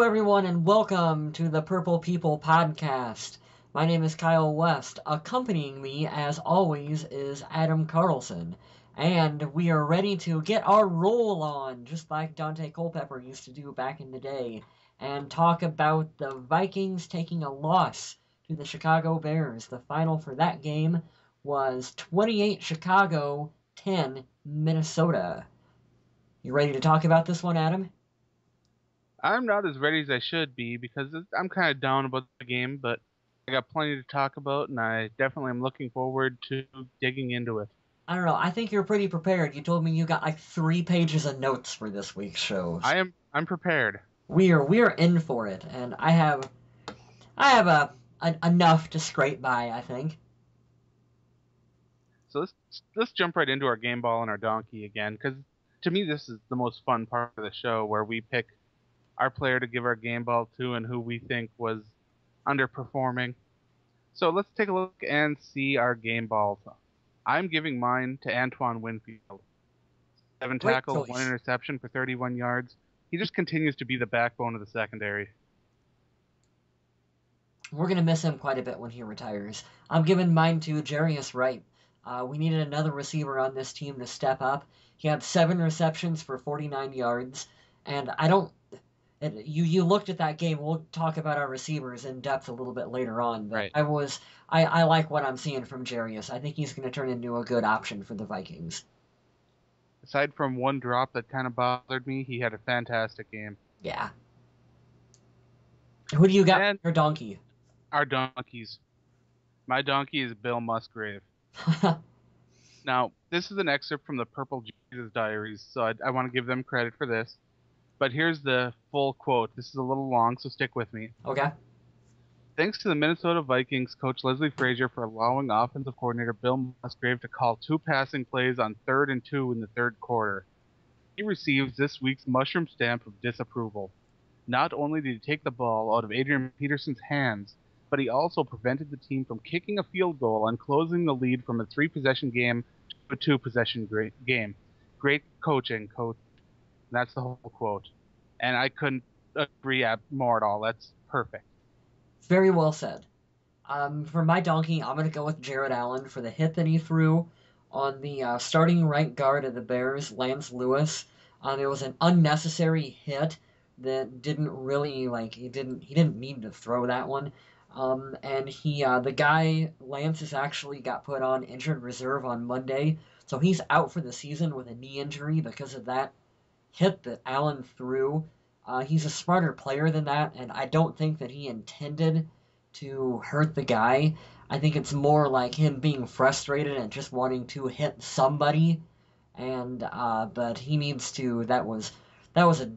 everyone, and welcome to the Purple People podcast. My name is Kyle West. Accompanying me, as always, is Adam Carlson. And we are ready to get our roll on, just like Dante Culpepper used to do back in the day, and talk about the Vikings taking a loss to the Chicago Bears. The final for that game was 28 Chicago, 10 Minnesota. You ready to talk about this one, Adam? I'm not as ready as I should be because I'm kind of down about the game, but I got plenty to talk about, and I definitely am looking forward to digging into it. I don't know. I think you're pretty prepared. You told me you got like 3 pages of notes for this week's shows. I'm prepared. We're in for it, and I have enough to scrape by. I think. So let's jump right into our game ball and our donkey again, because to me this is the most fun part of the show, where we pick our player to give our game ball to and who we think was underperforming. So let's take a look and see our game balls. I'm giving mine to Antoine Winfield. Seven Great tackles, one choice. interception for 31 yards. He just continues to be the backbone of the secondary. We're gonna miss him quite a bit when he retires. I'm giving mine to Jarius Wright. We needed another receiver on this team to step up. He had 7 receptions for 49 yards, and I don't. You looked at that game. We'll talk about our receivers in depth a little bit later on, but Right. I like what I'm seeing from Jarius. I think he's going to turn into a good option for the Vikings. Aside from one drop that kind of bothered me, he had a fantastic game. Yeah. Who do you got And for donkey? our donkeys. My donkey is Bill Musgrave. Now, this is an excerpt from the Purple Jesus Diaries, so I want to give them credit for this. But here's the full quote. This is a little long, so stick with me. Okay. Thanks to the Minnesota Vikings coach Leslie Frazier for allowing offensive coordinator Bill Musgrave to call 2 passing plays on 3rd and 2 in the third quarter. He receives this week's mushroom stamp of disapproval. Not only did he take the ball out of Adrian Peterson's hands, but he also prevented the team from kicking a field goal and closing the lead from a 3 possession game to a 2 possession game. Great coaching, coach. That's the whole quote. And I couldn't agree more at all. That's perfect. Very well said. For my donkey, I'm going to go with Jared Allen for the hit that he threw on the starting right guard of the Bears, Lance Lewis. It was an unnecessary hit that didn't really he didn't mean to throw that one. And the guy Lance has actually got put on injured reserve on Monday, so he's out for the season with a knee injury because of that hit that Allen threw. He's a smarter player than that, and I don't think that he intended to hurt the guy. I think it's more like him being frustrated and just wanting to hit somebody. And but he needs to. That was a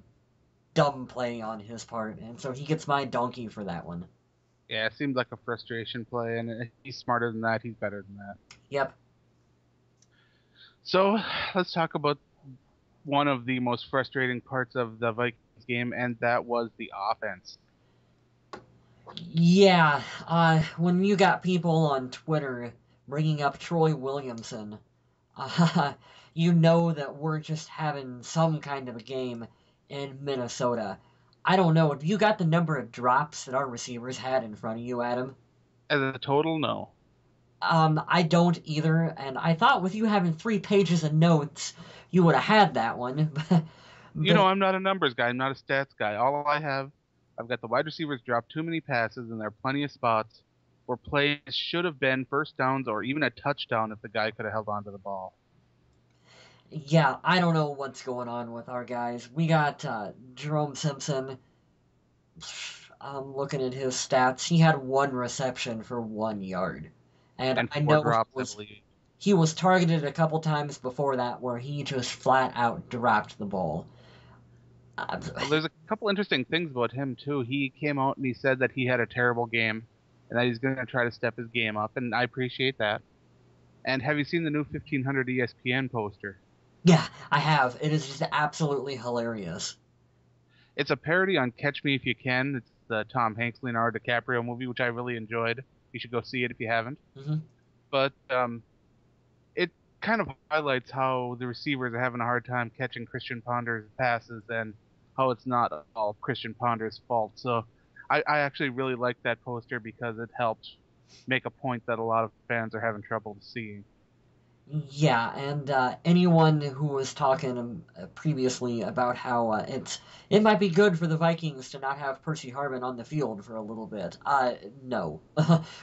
dumb play on his part, and so he gets my donkey for that one. Yeah, it seemed like a frustration play, and he's smarter than that. He's better than that. Yep. So let's talk about one of the most frustrating parts of the Vikings game, and that was the offense. Yeah. When you got people on Twitter bringing up Troy Williamson, uh, you know that we're just having some kind of a game in Minnesota. I don't know. Have you got the number of drops that our receivers had in front of you, Adam? As a total, no. I don't either, and I thought with you having 3 pages of notes, you would have had that one. You But know, I'm not a numbers guy. I'm not a stats guy. I've got the wide receivers drop too many passes, and there are plenty of spots where plays should have been first downs or even a touchdown if the guy could have held on to the ball. yeah, I don't know what's going on with our guys. We got Jerome Simpson. I'm looking at his stats. He had 1 reception for 1 yard, and And I four know drops, I believe. he was targeted a couple times before that where he just flat out dropped the ball. Uh, Well, there's a couple interesting things about him, too. He came out and he said that he had a terrible game and that he's going to try to step his game up, and I appreciate that. And have you seen the new 1500 ESPN poster? yeah, I have. It is just absolutely hilarious. It's a parody on Catch Me If You Can. It's the Tom Hanks Leonardo DiCaprio movie, which I really enjoyed. You should go see it if you haven't. Hmm. But it kind of highlights how the receivers are having a hard time catching Christian Ponder's passes and how it's not all Christian Ponder's fault. So I actually really like that poster because it helped make a point that a lot of fans are having trouble seeing. Yeah, and anyone who was talking previously about how it might be good for the Vikings to not have Percy Harvin on the field for a little bit. No,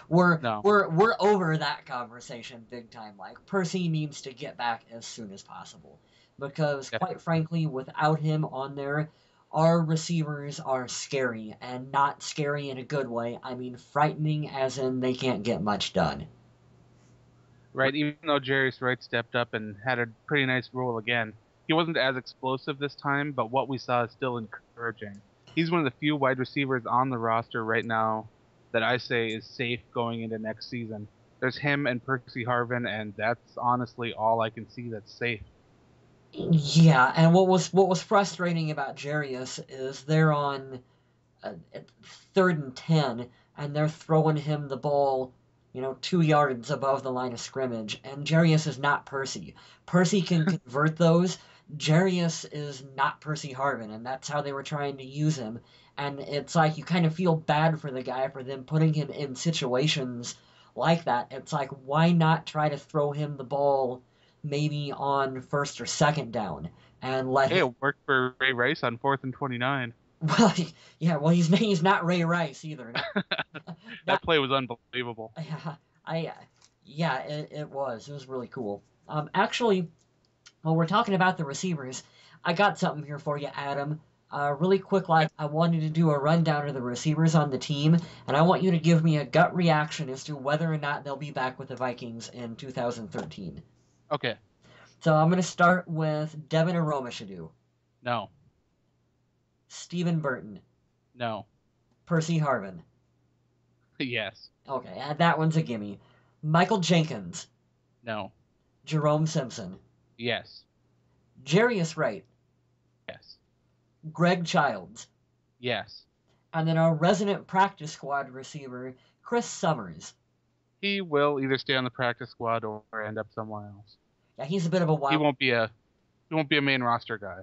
we're No. we're we're over that conversation big time. Like Percy needs to get back as soon as possible because, Yeah. quite frankly, without him on there, our receivers are scary and not scary in a good way. I mean, frightening as in they can't get much done. Right, even though Jarius Wright stepped up and had a pretty nice role again, he wasn't as explosive this time, but what we saw is still encouraging. He's one of the few wide receivers on the roster right now that I say is safe going into next season. There's him and Percy Harvin, and that's honestly all I can see that's safe. Yeah, and what was frustrating about Jarius is they're on at 3rd and 10, and they're throwing him the ball, 2 yards above the line of scrimmage, and Jarius is not Percy. Percy can convert those. Jarius is not Percy Harvin, and that's how they were trying to use him. And it's like you kind of feel bad for the guy for them putting him in situations like that. It's like, why not try to throw him the ball maybe on first or second down and let Hey, him. it worked for Ray Rice on 4th and 29. Well, yeah, well, he's not Ray Rice either. That Not, play was unbelievable. yeah, yeah, it was really cool. Actually, while we're talking about the receivers, I got something here for you, Adam. Really quick, Okay. like I wanted to do a rundown of the receivers on the team, and I want you to give me a gut reaction as to whether or not they'll be back with the Vikings in 2013. Okay. So I'm going to start with Devin Aromashadu, No. Stephen Burton, No. Percy Harvin. Yes. Okay, that one's a gimme. Michael Jenkins, No. Jerome Simpson, Yes. Jarius Wright, Yes. Greg Childs, Yes. and then our resident practice squad receiver, Chris Summers. He will either stay on the practice squad or end up somewhere else. Yeah, he's a bit of a He wild. won't be a he won't be a main roster guy.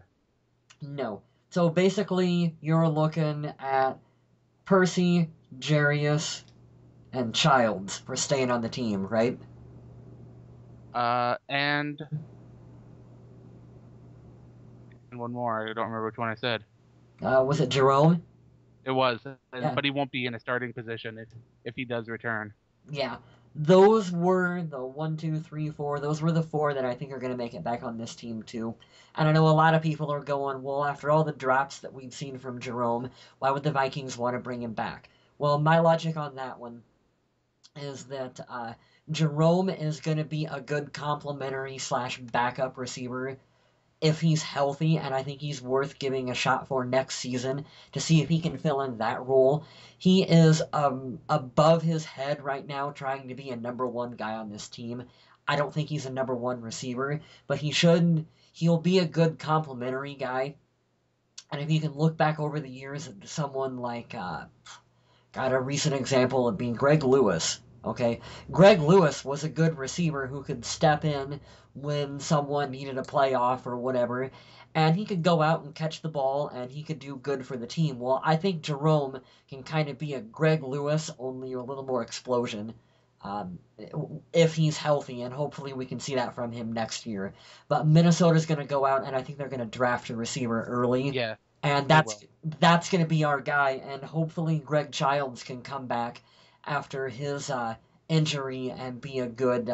No. So basically, you're looking at Percy, Jarius, and Childs for staying on the team, right? And one more. I don't remember which one I said. Was it Jerome? It was, Yeah, but he won't be in a starting position if he does return. yeah. Those were the one, two, three, four. Those were the four that I think are going to make it back on this team too. And I know a lot of people are going, well, after all the drops that we've seen from Jerome, why would the Vikings want to bring him back? Well, my logic on that one is that Jerome is going to be a good complementary slash backup receiver if he's healthy, and I think he's worth giving a shot for next season to see if he can fill in that role. He is above his head right now, trying to be a number one guy on this team. I don't think he's a number one receiver, but he'll be a good complementary guy. And if you can look back over the years at someone like got a recent example of being Greg Lewis. Okay, Greg Lewis was a good receiver who could step in when someone needed a playoff or whatever, and he could go out and catch the ball and he could do good for the team. Well, I think Jerome can kind of be a Greg Lewis, only a little more explosion. Um, if he's healthy, and hopefully we can see that from him next year. But Minnesota's going to go out, and I think they're going to draft a receiver early, Yeah, and they that's will. that's going to be our guy. And hopefully Greg Childs can come back after his injury and be a good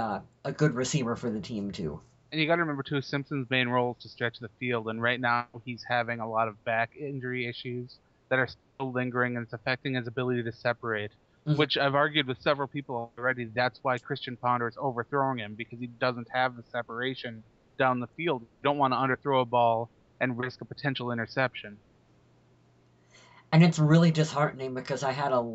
receiver for the team too. And you got to remember too, Simpson's main role is to stretch the field, and right now he's having a lot of back injury issues that are still lingering, and it's affecting his ability to separate. Mhm. Which I've argued with several people already. That's why Christian Ponder is overthrowing him because he doesn't have the separation down the field. You don't want to underthrow a ball and risk a potential interception. And it's really disheartening because I had of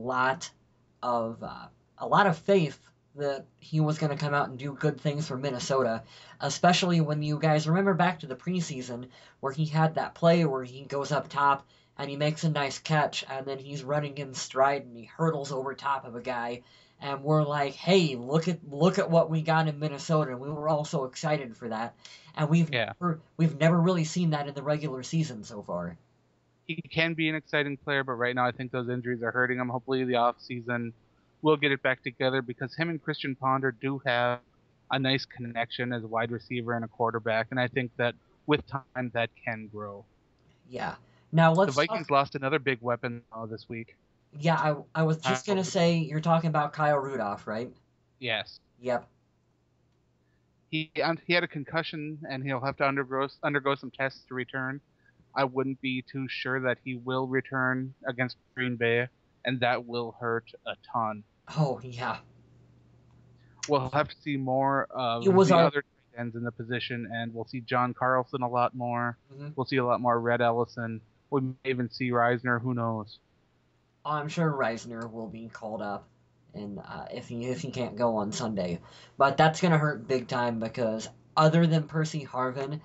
a lot of faith that he was going to come out and do good things for Minnesota, especially when you guys remember back to the preseason where he had that play where he goes up top and he makes a nice catch and then he's running in stride and he hurdles over top of a guy and we're like, "Hey, look at what we got in Minnesota." And we were all so excited for that. And we've Yeah. never, we've never really seen that in the regular season so far. he can be an exciting player, but right now I think those injuries are hurting him. Hopefully, the offseason will get it back together because him and Christian Ponder do have a nice connection as a wide receiver and a quarterback, and I think that with time that can grow. Yeah. Now The let's talk. Vikings lost another big weapon this week. Yeah, I was just gonna Kyle, say you're talking about Kyle Rudolph, right? yes, Yep. he had a concussion and he'll have to undergo some tests to return. I wouldn't be too sure that he will return against Green Bay, and that will hurt a ton. Oh yeah. We'll have to see more It of was the our. other tight ends in the position, and we'll see John Carlson a lot more. Mhm. We'll see a lot more Red Ellison. We may even see Reisner. Who knows? I'm sure Reisner will be called up, and if he can't go on Sunday, but that's gonna hurt big time because other than Percy Harvin,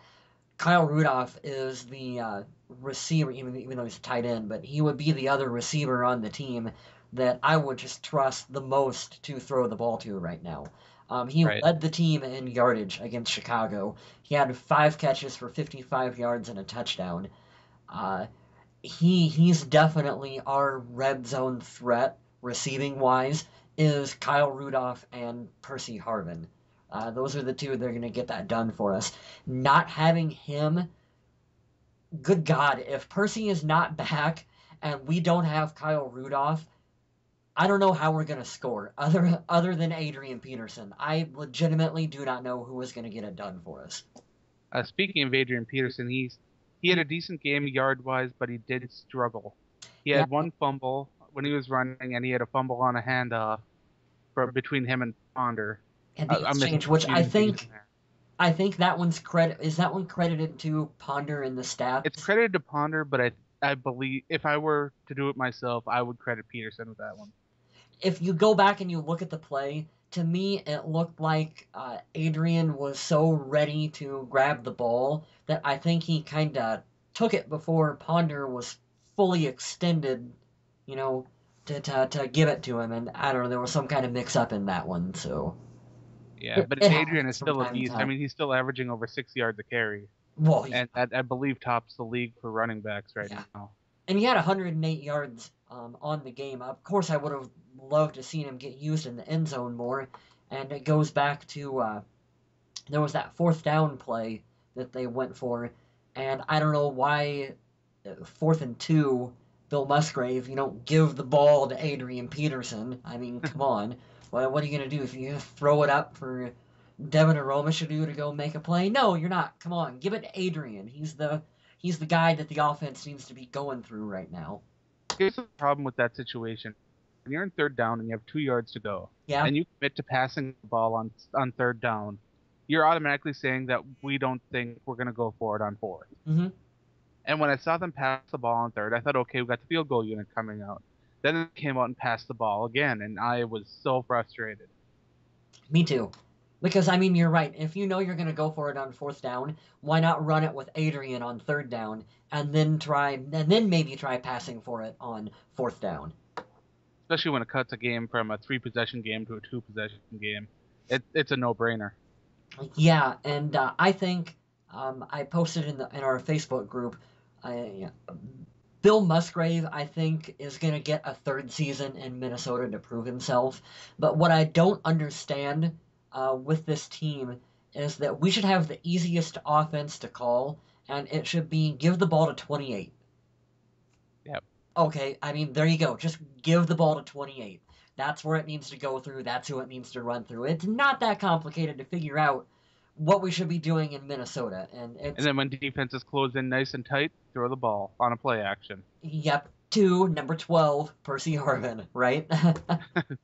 Kyle Rudolph is the receiver, even though he's a tight end, but he would be the other receiver on the team that I would just trust the most to throw the ball to right now. He Right. led the team in yardage against Chicago. He had 5 catches for 55 yards and a touchdown. Uh, he's definitely our red zone threat receiving wise is Kyle Rudolph and Percy Harvin. Those are the two that are going to get that done for us. Not having him, good God, if Percy is not back and we don't have Kyle Rudolph, I don't know how we're going to score other than Adrian Peterson. I legitimately do not know who is going to get it done for us. Speaking of Adrian Peterson, he had a decent game yard wise, but he did struggle. He Yeah, had one fumble when he was running, and he had a fumble on a handoff for between him and Ponder. and the I'm missing exchange, some which communication there. I think that one's credit is that one credited to Ponder in the It's stats. credited to Ponder, but I believe if I were to do it myself, I would credit Peterson with that one. If you go back and you look at the play, to me it looked like Adrian was so ready to grab the ball that I think he kind of took it before Ponder was fully extended, you know, to give it to him. And I don't know, there was some kind of mix up in that one. So Yeah, but it Adrian is happens from still a time to beast. I time. mean, he's still averaging over 6 yards a carry, Well, and that I believe tops the league for running backs right yeah. now. And he had 108 yards on the game. Of course, I would have loved to seen him get used in the end zone more. And it goes back to there was that fourth down play that they went for, and I don't know why 4th and 2, Bill Musgrave, you don't give the ball to Adrian Peterson. I mean, come on. What are you gonna do if you throw it up for Devin Aromashodu to go make a play? No, you're not. Come on, give it to Adrian. He's the guy that the offense seems to be going through right now. Here's the problem with that situation. When you're in third down and you have 2 yards to go, Yeah. and you commit to passing the ball on third down, you're automatically saying that we don't think we're going to go for it on fourth. Hmm. And when I saw them pass the ball on third, I thought, okay, we got the field goal unit coming out. Then they came out and passed the ball again, and I was so frustrated. Me too. Because I mean, you're right. If you know you're going to go for it on 4th down, why not run it with Adrian on 3rd down, and then maybe try passing for it on 4th down? Especially when it cuts a game from a 3 possession game to a 2 possession game. It's a no-brainer. Yeah, and I think I posted in our Facebook group. Yeah, Bill Musgrave, I think, is going to get a third season in Minnesota to prove himself. But what I don't understand with this team is that we should have the easiest offense to call, and it should be give the ball to 28. Yep. Okay, I mean, there you go. Just give the ball to 28. That's where it needs to go through. That's who it needs to run through. It's not that complicated to figure out what we should be doing in Minnesota. And And it's, then when defenses close in nice and tight, throw the ball on a play action. yep, to number 12, Percy Harvin, right?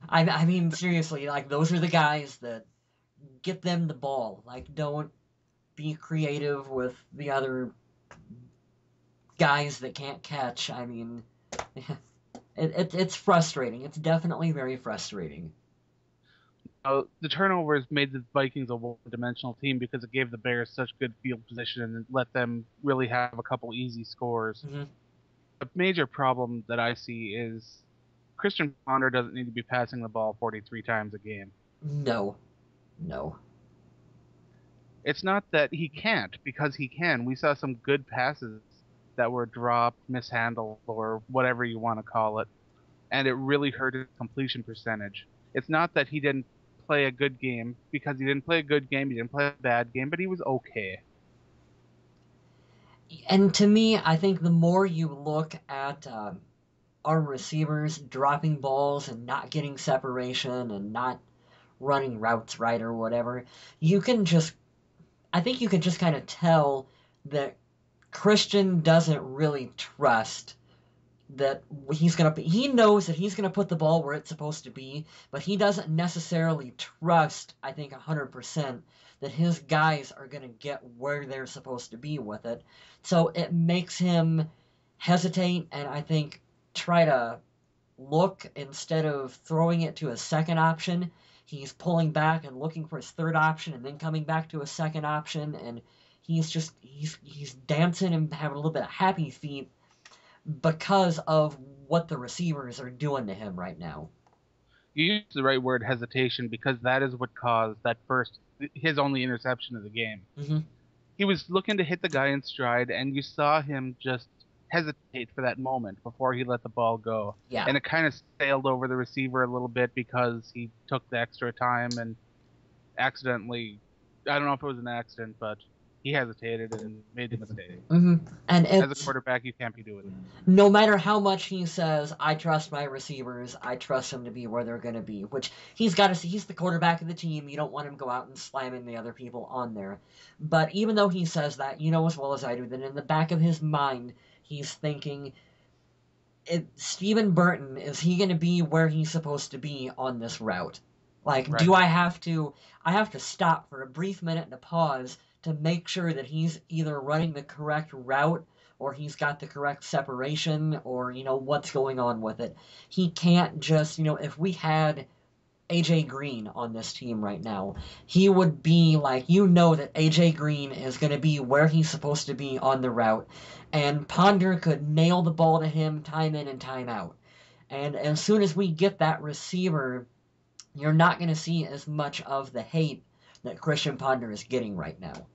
I mean, seriously, like, those are the guys that get them the ball. Like, don't be creative with the other guys that can't catch. I mean, it's frustrating. It's definitely very frustrating. The turnovers made the Vikings a one-dimensional team because it gave the Bears such good field position and let them really have a couple easy scores. Hmm. The major problem that I see is Christian Ponder doesn't need to be passing the ball 43 times a game. No, no. It's not that he can't, because he can. We saw some good passes that were dropped, mishandled, or whatever you want to call it, and it really hurt his completion percentage. It's not that he didn't play a good game, because he didn't play a good game, he didn't play a bad game, but he was okay. And to me, I think the more you look at our receivers dropping balls and not getting separation and not running routes right or whatever, you can just, I think you can just kind of tell that Christian doesn't really trust that he knows that he's gonna put the ball where it's supposed to be, but he doesn't necessarily trust, I think 100%, that his guys are gonna get where they're supposed to be with it. So it makes him hesitate and I think try to look instead of throwing it to a second option. He's pulling back and looking for his third option and then coming back to a second option and he's dancing and having a little bit of happy feet because of what the receivers are doing to him right now. You used the right word, hesitation, because that is what caused his only interception of the game. Mm-hmm. He was looking to hit the guy in stride, and you saw him just hesitate for that moment before he let the ball go. Yeah. And it kind of sailed over the receiver a little bit because he took the extra time and accidentally, I don't know if it was an accident, but he hesitated and made the mistake. Mm-hmm. And As a quarterback, you can't be doing it. No matter how much he says, I trust my receivers, I trust them to be where they're going to be, which he's got to see. He's the quarterback of the team. You don't want him to go out and slamming the other people on there. But even though he says that, you know as well as I do that in the back of his mind, he's thinking, Stephen Burton, is he going to be where he's supposed to be on this route? Like, Right. do I have to stop for a brief minute and a pause to make sure that he's either running the correct route or he's got the correct separation or, what's going on with it. He can't just, if we had AJ Green on this team right now, he would be like, that AJ Green is going to be where he's supposed to be on the route. And Ponder could nail the ball to him time in and time out. And as soon as we get that receiver, you're not going to see as much of the hate that Christian Ponder is getting right now.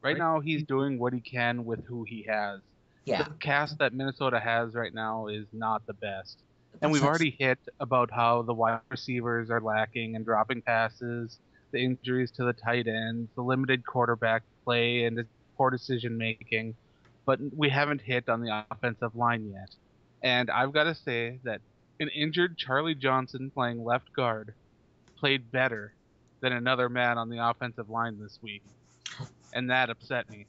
Right now, he's doing what he can with who he has. Yeah. The cast that Minnesota has right now is not the best. And we've already hit about how the wide receivers are lacking and dropping passes, the injuries to the tight ends, the limited quarterback play, and the poor decision making. But we haven't hit on the offensive line yet. And I've got to say that an injured Charlie Johnson playing left guard played better than another man on the offensive line this week. And that upset me.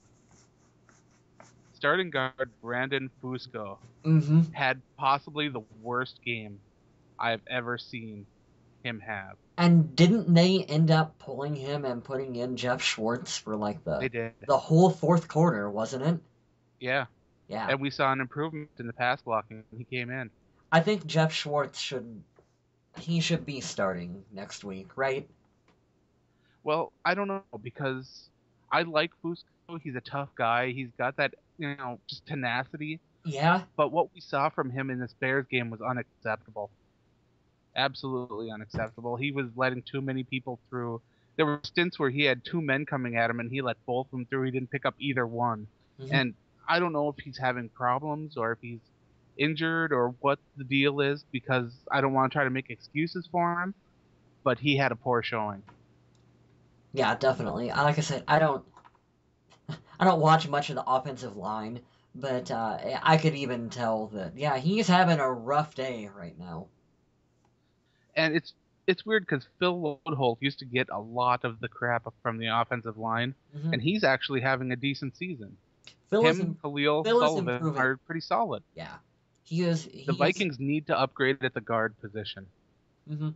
Starting guard Brandon Fusco had possibly the worst game I've ever seen him have. And didn't they end up pulling him and putting in Jeff Schwartz for like the whole fourth quarter, wasn't it? Yeah. Yeah. And we saw an improvement in the pass blocking when he came in. I think Jeff Schwartz should be starting next week, right? Well, I don't know, because I like Fusco. He's a tough guy. He's got that, just tenacity. Yeah. But what we saw from him in this Bears game was unacceptable. Absolutely unacceptable. He was letting too many people through. There were stints where he had two men coming at him and he let both of them through. He didn't pick up either one. Mm-hmm. And I don't know if he's having problems or if he's injured or what the deal is, because I don't want to try to make excuses for him, but he had a poor showing. Yeah, definitely. Like I said, I don't watch much of the offensive line, but I could even tell that, yeah, he's having a rough day right now. And it's weird because Phil Lodeholt used to get a lot of the crap from the offensive line, and he's actually having a decent season. Khalil Sullivan are pretty solid. Yeah. The Vikings need to upgrade at the guard position. Mm-hmm.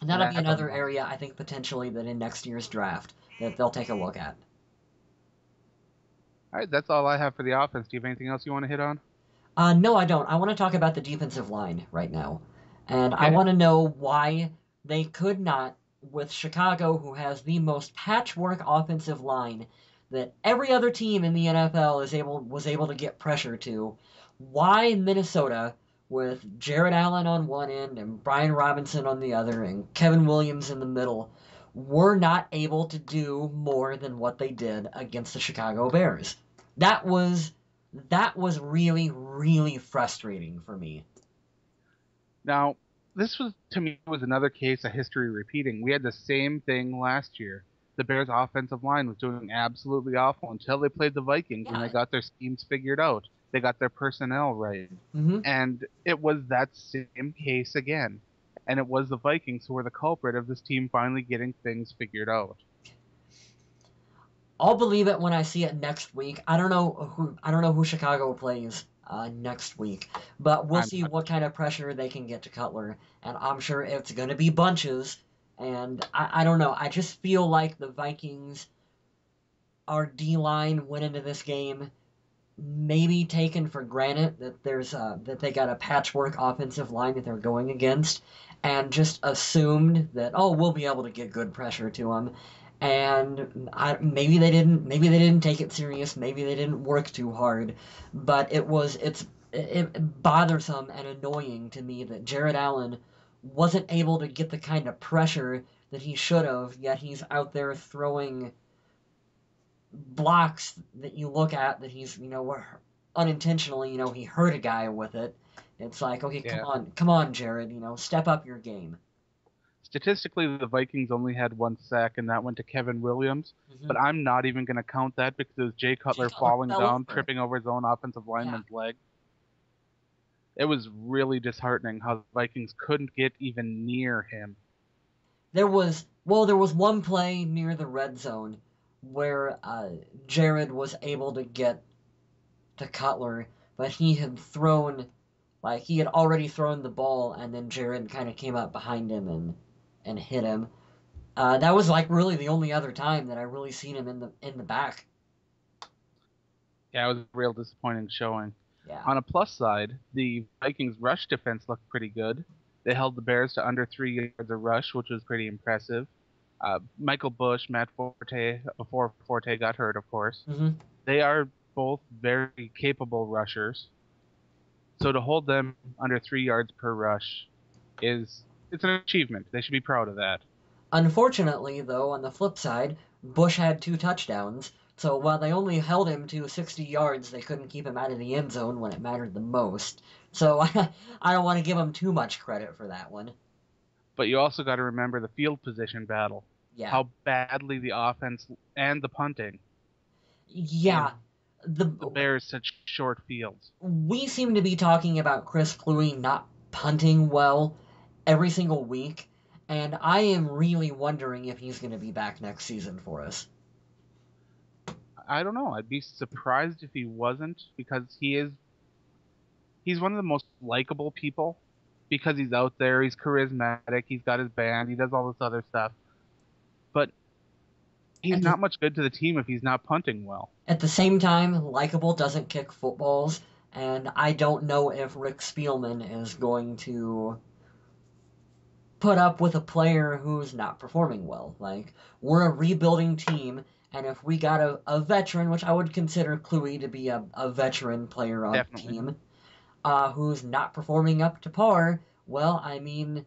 And that'll be another area, I think, potentially, that in next year's draft that they'll take a look at. All right, that's all I have for the offense. Do you have anything else you want to hit on? No, I don't. I want to talk about the defensive line right now. And okay. I want to know why they could not, with Chicago, who has the most patchwork offensive line that every other team in the NFL was able to get pressure to, why Minnesota, with Jared Allen on one end and Brian Robinson on the other and Kevin Williams in the middle, were not able to do more than what they did against the Chicago Bears. That was That was really, really frustrating for me. Now, this was to me was another case of history repeating. We had the same thing last year. The Bears' offensive line was doing absolutely awful until they played the Vikings and they Yeah. got their schemes figured out. They got their personnel right. Hmm. And it was that same case again. And it was the Vikings who were the culprit of this team finally getting things figured out. I'll believe it when I see it next week. I don't know who Chicago plays next week, but we'll I'm see not what kind of pressure they can get to Cutler, and I'm sure it's going to be bunches. And I don't know. I just feel like the Vikings, our D line went into this game maybe taken for granted that that they got a patchwork offensive line that they're going against, and just assumed that, oh, we'll be able to get good pressure to them. And maybe they didn't. Maybe they didn't take it serious. Maybe they didn't work too hard. But it bothersome and annoying to me that Jared Allen wasn't able to get the kind of pressure that he should have. Yet he's out there throwing blocks that you look at that he's, unintentionally, he hurt a guy with it. It's like, okay, Yeah. come on, Jared, step up your game. Statistically, the Vikings only had one sack, and that went to Kevin Williams. Mm-hmm. But I'm not even going to count that because it was Jay Jay Cutler Cutler falling fell down, over. tripping over his own offensive Yeah, lineman's leg. It was really disheartening how the Vikings couldn't get even near him. there was one play near the red zone where Jared was able to get to Cutler, but he had already thrown the ball, and then Jared kind of came up behind him and hit him. That was like really the only other time that I really seen him in the back. Yeah, it was a real disappointing showing. Yeah. On a plus side, the Vikings' rush defense looked pretty good. They held the Bears to under 3 yards a rush, which was pretty impressive. Michael Bush, Matt Forte, before Forte got hurt, of course. Hmm. They are both very capable rushers. So to hold them under 3 yards per rush it's an achievement. They should be proud of that. Unfortunately, though, on the flip side, Bush had 2 touchdowns. So while they only held him to 60 yards, they couldn't keep him out of the end zone when it mattered the most. So I don't want to give him too much credit for that one. But you also got to remember the field position battle, Yeah. how badly the offense and the punting gave Yeah. The the Bears such short fields. We seem to be talking about Chris Cluey not punting well every single week, and I am really wondering if he's going to be back next season for us. I don't know. I'd be surprised if he wasn't because he's one of the most likable people because he's out there, he's charismatic, he's got his band, he does all this other stuff. But he's At the, not much good to the team if he's not punting well. at the same time, likable doesn't kick footballs, and I don't know if Rick Spielman is going to put up with a player who's not performing well. Like, we're a rebuilding team, and if we got a veteran, which I would consider Cluey to be a veteran player on the Definitely. team, who's not performing up to par, well, I mean,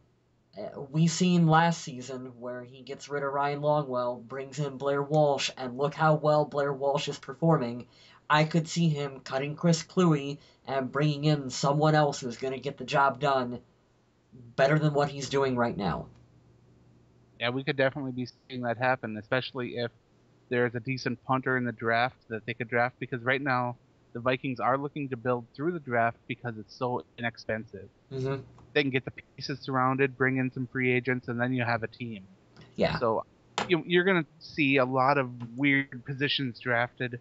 we seen last season where he gets rid of Ryan Longwell, brings in Blair Walsh, and look how well Blair Walsh is performing. I could see him cutting Chris Cluey and bringing in someone else who's going to get the job done better than what he's doing right now. Yeah, we could definitely be seeing that happen, especially if there's a decent punter in the draft that they could draft because right now the Vikings are looking to build through the draft because it's so inexpensive. Hmm. They can get the pieces surrounded, bring in some free agents, and then you have a team. Yeah. So you're going to see a lot of weird positions drafted in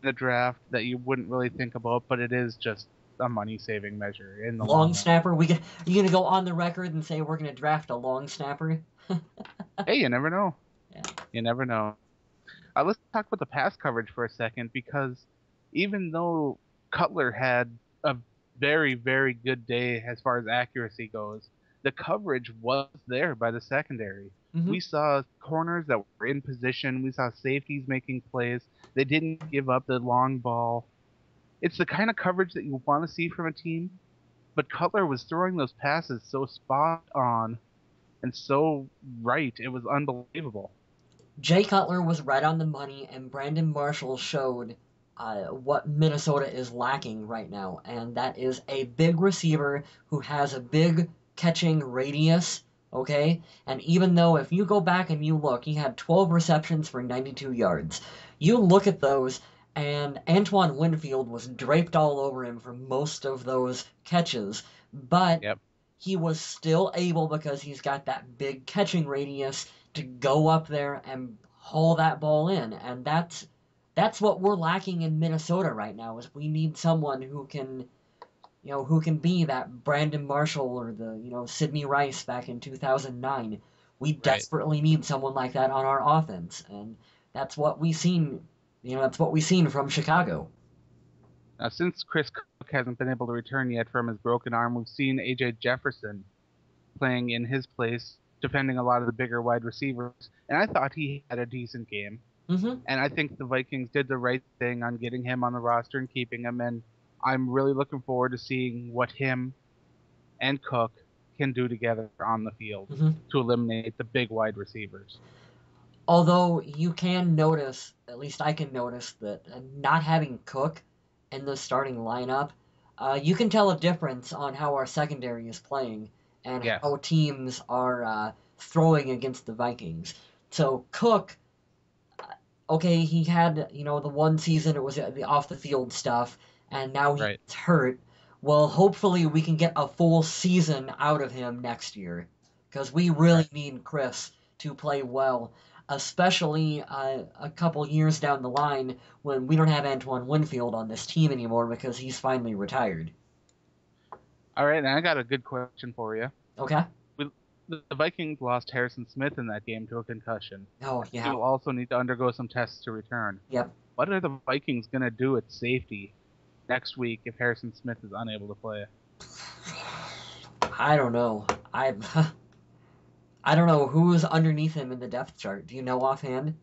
the draft that you wouldn't really think about, but it is just a money saving measure in the Long long run. snapper. Are you gonna go on the record and say we're gonna draft a long snapper? Hey, you never know. Yeah. You never know. Let's talk about the pass coverage for a second because even though Cutler had a very, very good day as far as accuracy goes, the coverage was there by the secondary. Hmm. We saw corners that were in position. We saw safeties making plays. They didn't give up the long ball. It's the kind of coverage that you want to see from a team, but Cutler was throwing those passes so spot on and so right. It was unbelievable. Jay Cutler was right on the money, and Brandon Marshall showed what Minnesota is lacking right now, and that is a big receiver who has a big catching radius. Okay, and even though if you go back and you look, he had 12 receptions for 92 yards. You look at those, and Antoine Winfield was draped all over him for most of those catches, but Yep. he was still able, because he's got that big catching radius, to go up there and haul that ball in, and that's what we're lacking in Minnesota right now. Is we need someone who can, who can be that Brandon Marshall or the, Sidney Rice back in 2009. We Right. desperately need someone like that on our offense, and that's what we seen. That's what we seen from Chicago. Now, since Chris Cook hasn't been able to return yet from his broken arm, we've seen AJ Jefferson playing in his place, defending a lot of the bigger wide receivers, and I thought he had a decent game. Hmm. And I think the Vikings did the right thing on getting him on the roster and keeping him. And I'm really looking forward to seeing what him and Cook can do together on the field Hmm. to eliminate the big wide receivers. Although you can notice, at least I can notice, that not having Cook in the starting lineup, you can tell a difference on how our secondary is playing and Yes. how teams are throwing against the Vikings. So Cook, okay, he had, the one season it was the off the field stuff, and now he's Right. hurt. Well, hopefully we can get a full season out of him next year, because we really Right. need Chris to play well, especially a couple years down the line when we don't have Antoine Winfield on this team anymore because he's finally retired. All right. And I got a good question for you. Okay? We, the Vikings lost Harrison Smith in that game to a concussion. Oh, He yeah. will also need to undergo some tests to return. Yep. What are the Vikings going to do at safety next week if Harrison Smith is unable to play? I don't know. I I don't know who's underneath him in the depth chart. Do you know offhand?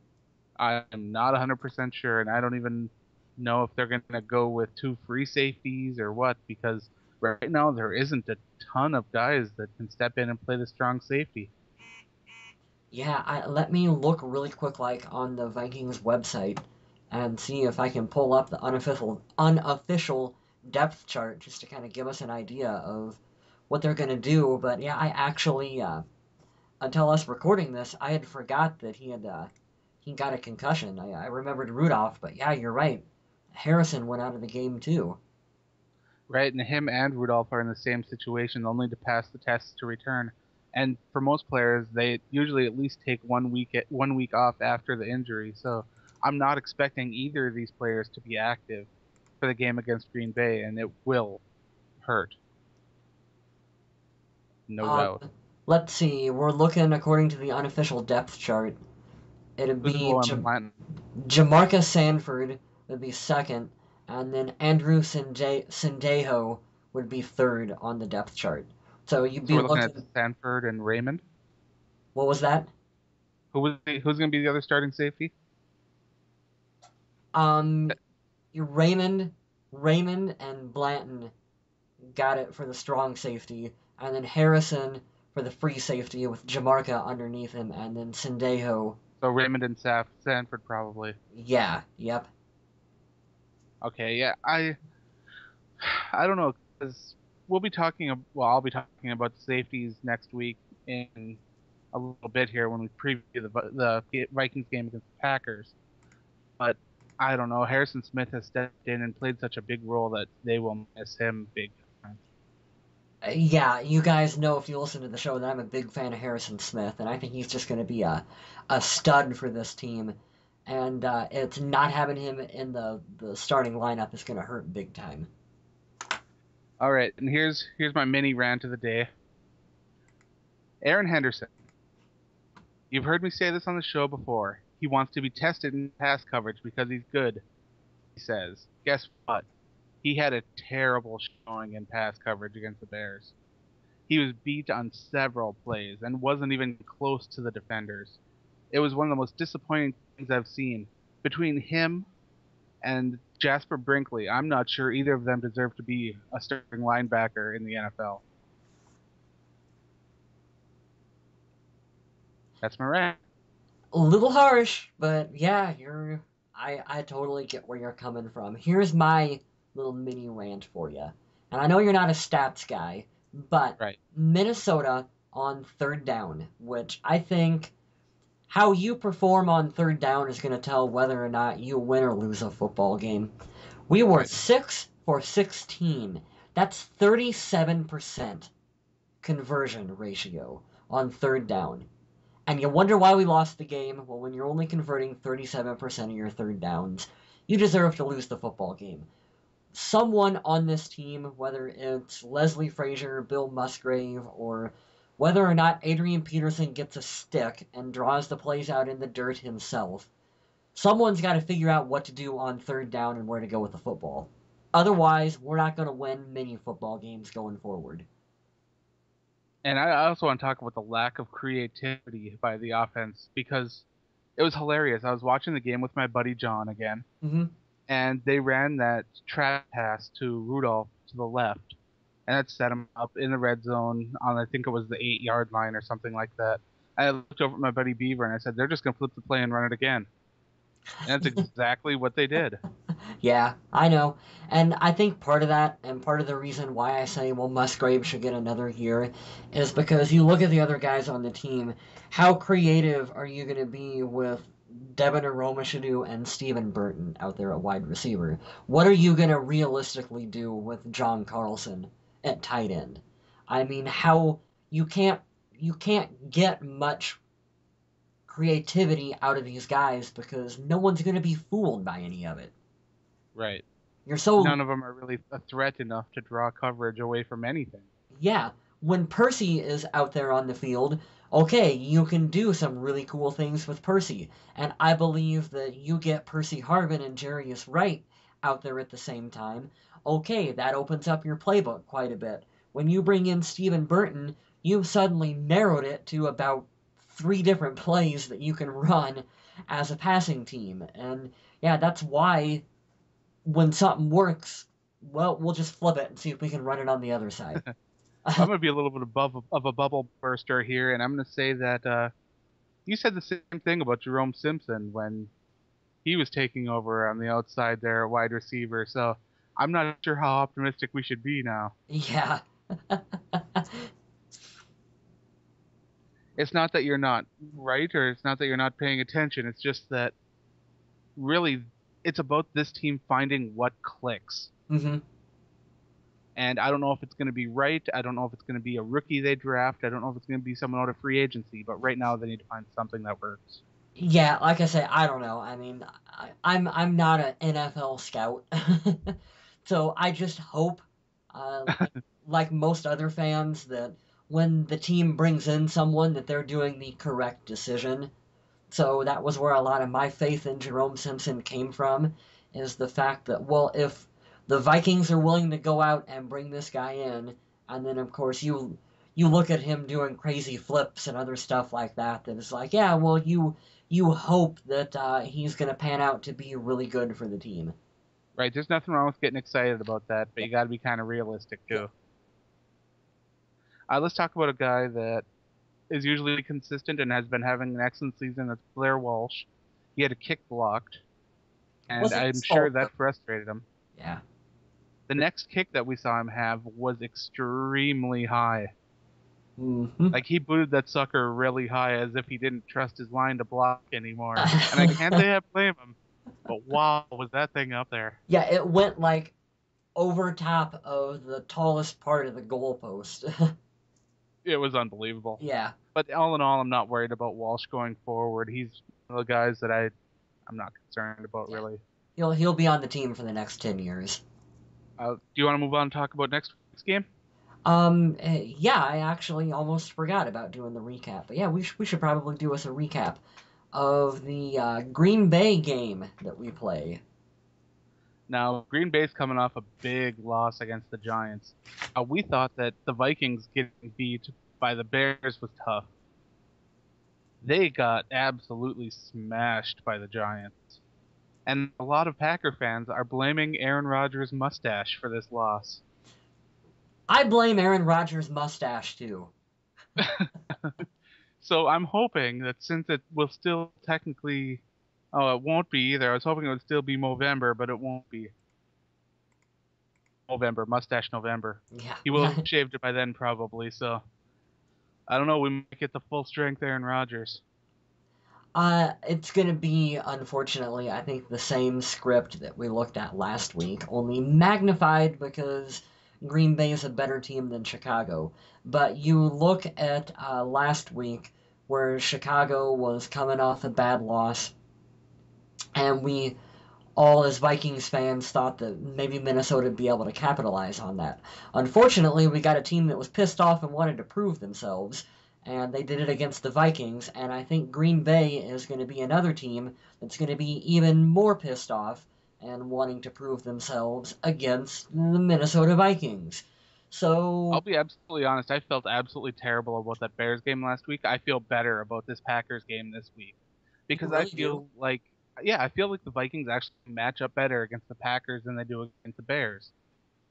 I'm not 100% sure, and I don't even know if they're going to go with two free safeties or what, because right now there isn't a ton of guys that can step in and play the strong safety. Yeah, let me look really quick, like on the Vikings website, and see if I can pull up the unofficial depth chart just to kind of give us an idea of what they're gonna do. But yeah, I actually, until us recording this, I had forgot that he got a concussion. I remembered Rudolph, but yeah, you're right. Harrison went out of the game too. Right, and him and Rudolph are in the same situation. They'll need to pass the tests to return. And for most players, they usually at least take 1 week off after the injury. So I'm not expecting either of these players to be active for the game against Green Bay, and it will hurt, no Um, doubt. let's see. We're looking according to the unofficial depth chart. It'd Who's be below him in Latin? Jamarcus Sanford would be second, and then Andrew Sendejo would be third on the depth chart. So you'd So be we're looking at looking. Sanford and Raymond. What was that? Who's going to be the other starting safety? Um, Raymond, Raymond, and Blanton got it for the strong safety, and then Harrison for the free safety with Jamarca underneath him, and then Sendejo. So Raymond and Sanford probably. Yeah, yep. Okay, yeah. I don't know because we'll be talking. Well, I'll be talking about the safeties next week in a little bit here when we preview the Vikings game against the Packers. But I don't know. Harrison Smith has stepped in and played such a big role that they will miss him big time. Yeah, you guys know if you listen to the show that I'm a big fan of Harrison Smith, and I think he's just going to be a stud for this team. And it's not having him in the starting lineup is going to hurt big time. All right, and here's my mini rant of the day. Aaron Henderson. You've heard me say this on the show before. He wants to be tested in pass coverage because he's good, he says. Guess what? He had a terrible showing in pass coverage against the Bears. He was beat on several plays and wasn't even close to the defenders. It was one of the most disappointing things I've seen. Between him and Jasper Brinkley, I'm not sure either of them deserve to be a starting linebacker in the NFL. That's my rant. A little harsh, but yeah, you're. I totally get where you're coming from. Here's my little mini rant for you. And I know you're not a stats guy, but Right. Minnesota on third down, which I think how you perform on third down is going to tell whether or not you win or lose a football game. We were Right. 6 for 16. That's 37% conversion ratio on third down. And you wonder why we lost the game. Well, when you're only converting 37% of your third downs, you deserve to lose the football game. Someone on this team, whether it's Leslie Frazier, Bill Musgrave, or whether or not Adrian Peterson gets a stick and draws the plays out in the dirt himself, someone's got to figure out what to do on third down and where to go with the football. Otherwise, we're not going to win many football games going forward. And I also want to talk about the lack of creativity by the offense because it was hilarious. I was watching the game with my buddy John again, Mm-hmm. and they ran that trap pass to Rudolph to the left, and that set him up in the red zone on I think it was the 8-yard line or something like that. I looked over at my buddy Beaver and I said, "They're just gonna flip the play and run it again," and that's exactly what they did. Yeah, I know. And I think part of that, and part of the reason why I say, well, Musgrave should get another year, is because you look at the other guys on the team. How creative are you going to be with Devin Aromashadu and Steven Burton out there at wide receiver? What are you going to realistically do with John Carlson at tight end? I mean, how you can't get much creativity out of these guys because no one's going to be fooled by any of it. Right. You're so None of them are really a threat enough to draw coverage away from anything. Yeah, when Percy is out there on the field, okay, you can do some really cool things with Percy. And I believe that you get Percy Harvin and Jarius Wright out there at the same time. Okay, that opens up your playbook quite a bit. When you bring in Stephen Burton, you've suddenly narrowed it to about three different plays that you can run as a passing team. And yeah, that's why when something works, well, we'll just flip it and see if we can run it on the other side. I'm going to be a little bit above of a bubble burster here, and I'm going to say that you said the same thing about Jerome Simpson when he was taking over on the outside there, wide receiver. So I'm not sure how optimistic we should be now. Yeah. It's not that you're not right, or it's not that you're not paying attention. It's just that really, it's about this team finding what clicks. hmm And I don't know if it's going to be right. I don't know if it's going to be a rookie they draft. I don't know if it's going to be someone out of free agency. But right now, they need to find something that works. Yeah, like I say, I don't know. I mean, I'm not an NFL scout, so I just hope, like most other fans, that when the team brings in someone, that they're doing the correct decision. So that was where a lot of my faith in Jerome Simpson came from, is the fact that, well, if the Vikings are willing to go out and bring this guy in, and then of course you look at him doing crazy flips and other stuff like that, that is like, yeah, well, you hope that he's going to pan out to be really good for the team. Right? There's nothing wrong with getting excited about that, but you got to be kind of realistic Yeah. too. Let's talk about a guy that is usually consistent and has been having an excellent season. That's Blair Walsh. He had a kick blocked, and Wasn't I'm his sure fault, though. that frustrated him. Yeah. The next kick that we saw him have was extremely high. hmm Like he booted that sucker really high as if he didn't trust his line to block anymore. And I can't say I blame him, but wow, was that thing up there? Yeah, it went like over top of the tallest part of the goalpost. It was unbelievable. Yeah. But all in all, I'm not worried about Walsh going forward. He's one of the guys that I'm not concerned about Yeah. really. He'll be on the team for the next 10 years. Do you want to move on and talk about next week's game? Yeah, I actually almost forgot about doing the recap. But yeah, we should probably do us a recap of the Green Bay game that we play. Now, Green Bay's coming off a big loss against the Giants. We thought that the Vikings getting beat by the Bears was tough. They got absolutely smashed by the Giants. And a lot of Packer fans are blaming Aaron Rodgers' mustache for this loss. I blame Aaron Rodgers' mustache too. So I'm hoping that since it will still technically Oh, it won't be either. I was hoping it would still be Movember, but it won't be November, Mustache November. Yeah. He will have shaved it by then probably, so I don't know, we might get the full strength Aaron Rodgers. It's going to be, unfortunately, I think the same script that we looked at last week, only magnified because Green Bay is a better team than Chicago. But you look at last week where Chicago was coming off a bad loss, and we all, as Vikings fans, thought that maybe Minnesota would be able to capitalize on that. Unfortunately, we got a team that was pissed off and wanted to prove themselves, and they did it against the Vikings. And I think Green Bay is going to be another team that's going to be even more pissed off and wanting to prove themselves against the Minnesota Vikings. I'll So, be absolutely honest, I felt absolutely terrible about that Bears game last week. I feel better about this Packers game this week you because I really do? feel like, yeah, I feel like the Vikings actually match up better against the Packers than they do against the Bears,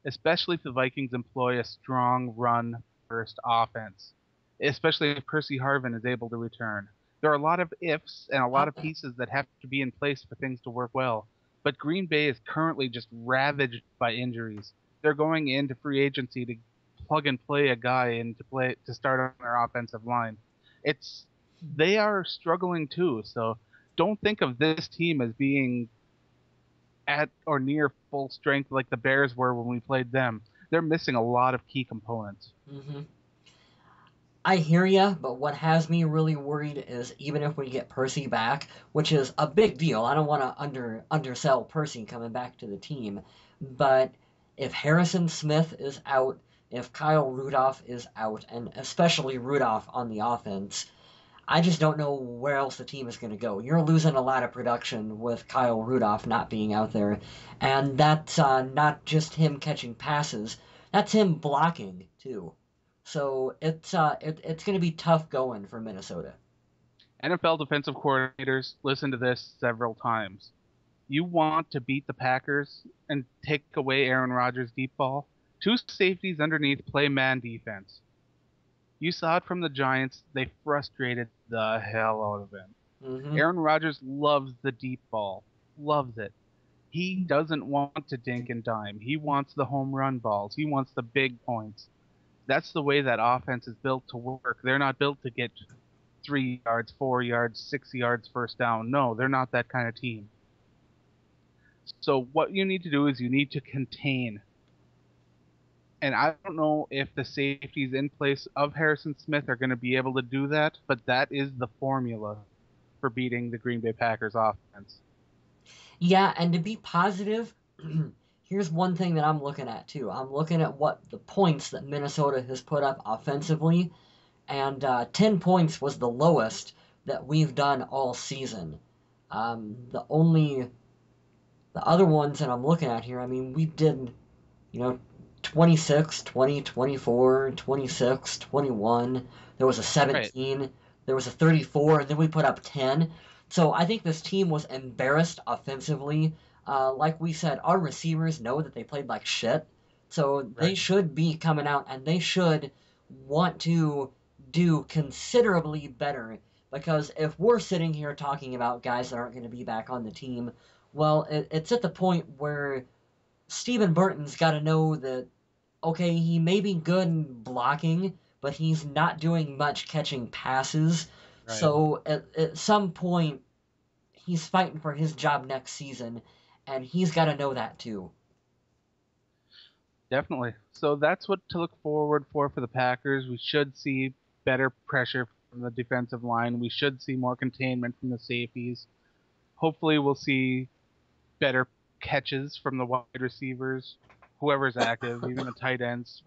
especially if the Vikings employ a strong run first offense, especially if Percy Harvin is able to return. There are a lot of ifs and a lot of pieces that have to be in place for things to work well. But Green Bay is currently just ravaged by injuries. They're going into free agency to plug and play a guy in to start on their offensive line. It's they are struggling too, so don't think of this team as being at or near full strength like the Bears were when we played them. They're missing a lot of key components. Mm-hmm. I hear ya, but what has me really worried is even if we get Percy back, which is a big deal. I don't want to undersell Percy coming back to the team, but if Harrison Smith is out, if Kyle Rudolph is out, and especially Rudolph on the offense, I just don't know where else the team is going to go. You're losing a lot of production with Kyle Rudolph not being out there, and that's not just him catching passes. That's him blocking too. So it's going to be tough going for Minnesota. NFL defensive coordinators listen to this several times. You want to beat the Packers and take away Aaron Rodgers' deep ball? Two safeties underneath play man defense. You saw it from the Giants. They frustrated the hell out of him. Hmm. Aaron Rodgers loves the deep ball. Loves it. He doesn't want to dink and dime. He wants the home run balls. He wants the big points. That's the way that offense is built to work. They're not built to get 3 yards, 4 yards, 6 yards first down. No, they're not that kind of team. So what you need to do is you need to contain. And I don't know if the safeties in place of Harrison Smith are going to be able to do that, but that is the formula for beating the Green Bay Packers offense. Yeah, and to be positive, here's one thing that I'm looking at too. I'm looking at what the points that Minnesota has put up offensively, and 10 points was the lowest that we've done all season. The other ones that I'm looking at here, I mean, we did, you know, 26, 20, 24, 26, 21. There was a Right. 17. There was a 34, and then we put up 10. So I think this team was embarrassed offensively. Like we said, our receivers know that they played like shit. So they Right. should be coming out and they should want to do considerably better. Because if we're sitting here talking about guys that aren't going to be back on the team, well, it's at the point where Stephen Burton's got to know that, okay, he may be good in blocking, but he's not doing much catching passes. Right. So at some point, he's fighting for his job next season, and he's got to know that too. Definitely. So that's what to look forward for the Packers. We should see better pressure from the defensive line. We should see more containment from the safeties. Hopefully, we'll see better catches from the wide receivers, whoever's active, even the tight ends.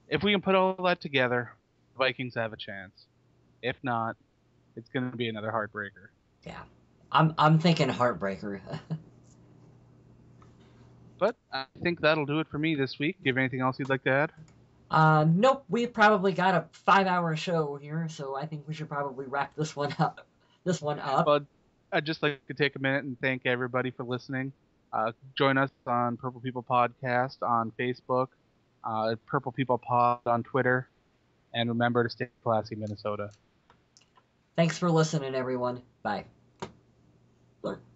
If we can put all that together, the Vikings have a chance. If not, it's going to be another heartbreaker. Yeah, I'm thinking heartbreaker. But I think that'll do it for me this week. Do you have anything else you'd like to add? Nope, we probably got a 5 hour show here, so I think we should probably wrap this one up. This one up. Well, I'd just like to take a minute and thank everybody for listening. Join us on Purple People Podcast on Facebook, Purple People Pod on Twitter, and remember to stay classy, Minnesota. Thanks for listening, everyone. Bye. Bye.